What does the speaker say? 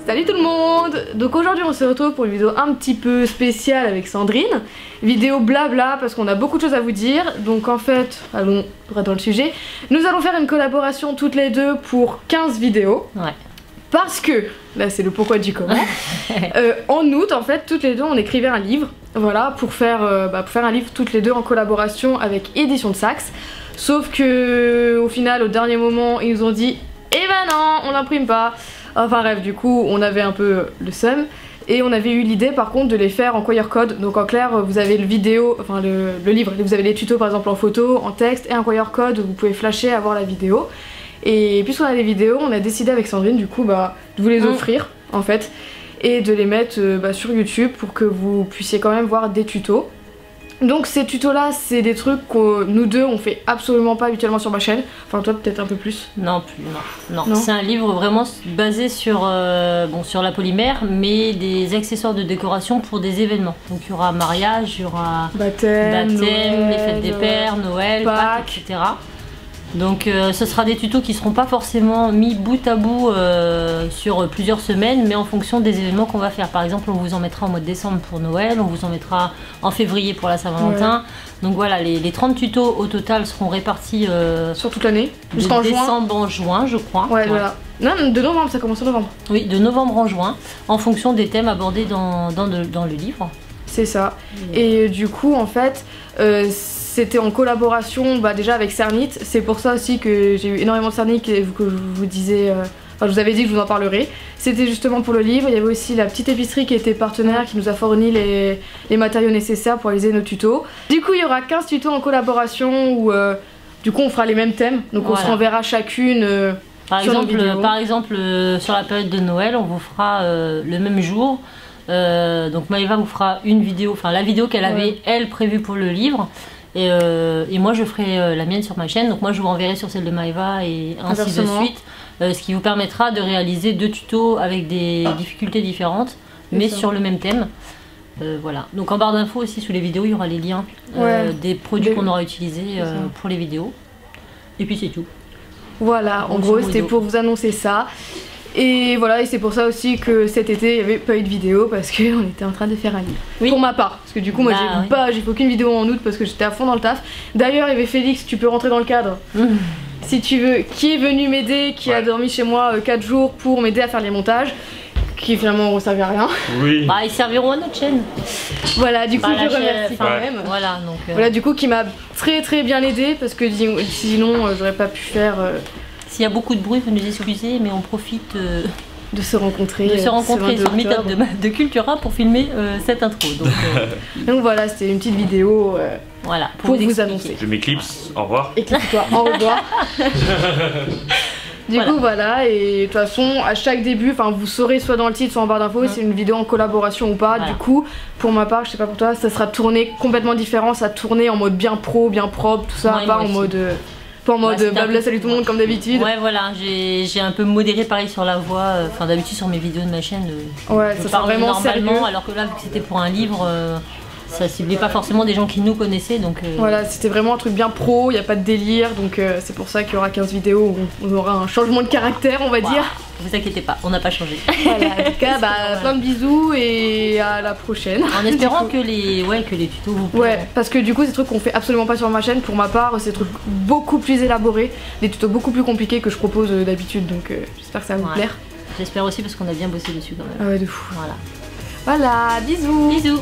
Salut tout le monde! Donc aujourd'hui on se retrouve pour une vidéo un petit peu spéciale avec Sandrine. Vidéo blabla parce qu'on a beaucoup de choses à vous dire. Donc en fait, allons droit dans le sujet. Nous allons faire une collaboration toutes les deux pour 15 vidéos. Ouais. Parce que, là c'est le pourquoi du comment, en août en fait toutes les deux on écrivait un livre. Voilà, pour faire un livre toutes les deux en collaboration avec Édition de Saxe. Sauf que au final au dernier moment ils nous ont dit eh ben non on l'imprime pas. Enfin bref, du coup on avait un peu le seum et on avait eu l'idée par contre de les faire en QR code. Donc en clair vous avez le vidéo, enfin le livre, vous avez les tutos par exemple en photo, en texte et un QR code où vous pouvez flasher avoir la vidéo. Et puisqu'on a des vidéos, on a décidé avec Sandrine du coup de vous les offrir en fait et de les mettre sur YouTube pour que vous puissiez quand même voir des tutos. Donc ces tutos là c'est des trucs que nous deux on fait absolument pas habituellement sur ma chaîne. Enfin toi peut-être un peu plus. Non. C'est un livre vraiment basé sur, sur la polymère mais des accessoires de décoration pour des événements. Donc il y aura mariage, il y aura baptême, Noël, les fêtes des pères, Noël, Pâques, etc. Donc ce sera des tutos qui seront pas forcément mis bout à bout sur plusieurs semaines mais en fonction des événements qu'on va faire. Par exemple on vous en mettra au mois de décembre pour Noël, on vous en mettra en février pour la Saint-Valentin. Ouais. Donc voilà, les 30 tutos au total seront répartis sur toute l'année, jusqu'en décembre en juin je crois. Ouais, voilà. Non, de novembre, ça commence en novembre. Oui, de novembre en juin, en fonction des thèmes abordés dans le livre. C'est ça. Et du coup en fait c'était en collaboration déjà avec Cernit, c'est pour ça aussi que j'ai eu énormément de Cernit que je vous disais, je vous avais dit que je vous en parlerai. C'était justement pour le livre, il y avait aussi la petite épicerie qui était partenaire qui nous a fourni les matériaux nécessaires pour réaliser nos tutos. Du coup il y aura 15 tutos en collaboration où du coup on fera les mêmes thèmes, donc voilà. On se renverra chacune par exemple sur la période de Noël on vous fera le même jour. Donc Maëva vous fera une vidéo, enfin la vidéo qu'elle avait elle prévue pour le livre et moi je ferai la mienne sur ma chaîne, donc moi je vous renverrai sur celle de Maëva et ainsi de suite, ce qui vous permettra de réaliser 2 tutos avec des difficultés différentes mais sur le même thème. Voilà, donc en barre d'infos aussi sous les vidéos il y aura les liens des produits qu'on aura utilisés pour les vidéos et puis c'est tout. Voilà, en gros c'était pour vous annoncer ça. Et voilà, et c'est pour ça aussi que cet été il n'y avait pas eu de vidéo parce qu'on était en train de faire un livre. Oui. Pour ma part, parce que du coup moi j'ai fait aucune vidéo en août parce que j'étais à fond dans le taf. D'ailleurs il y avait Félix, tu peux rentrer dans le cadre si tu veux, qui est venu m'aider, qui a dormi chez moi 4 jours pour m'aider à faire les montages, qui finalement ne servaient à rien. Oui. Ils serviront à notre chaîne. Voilà, du coup je remercie quand même. Voilà, donc, voilà, du coup qui m'a très bien aidé parce que sinon j'aurais pas pu faire... S'il y a beaucoup de bruit, vous nous excusez, mais on profite de se rencontrer sur le meet-up de Cultura pour filmer cette intro. Donc voilà, c'était une petite vidéo voilà, pour vous annoncer. Je m'éclipse, au revoir. Éclipse-toi, au revoir. Du coup voilà, et de toute façon à chaque début, vous saurez soit dans le titre soit en barre d'infos si c'est une vidéo en collaboration ou pas. Du coup pour ma part, je sais pas pour toi, ça sera tourné complètement différent, ça tourné en mode bien pro, bien propre, tout ça, pas en mode... Pas en mode blabla salut tout le monde comme d'habitude. Ouais voilà, j'ai un peu modéré pareil sur la voix, d'habitude sur mes vidéos de ma chaîne je parle vraiment normalement sérieux. Alors que là vu que c'était pour un livre ça ciblait pas forcément des gens qui nous connaissaient donc voilà, c'était vraiment un truc bien pro, il n'y a pas de délire donc c'est pour ça qu'il y aura 15 vidéos où on aura un changement de caractère on va dire. Vous inquiétez pas, on n'a pas changé. Voilà, en tout cas plein de bisous et à la prochaine. En espérant que les tutos vous plaisent. Ouais, parce que du coup c'est des trucs qu'on fait absolument pas sur ma chaîne. Pour ma part c'est des trucs beaucoup plus élaborés, des tutos beaucoup plus compliqués que je propose d'habitude donc j'espère que ça va vous plaire. J'espère aussi parce qu'on a bien bossé dessus quand même. Ah ouais de fou. Voilà. Voilà, bisous. Bisous.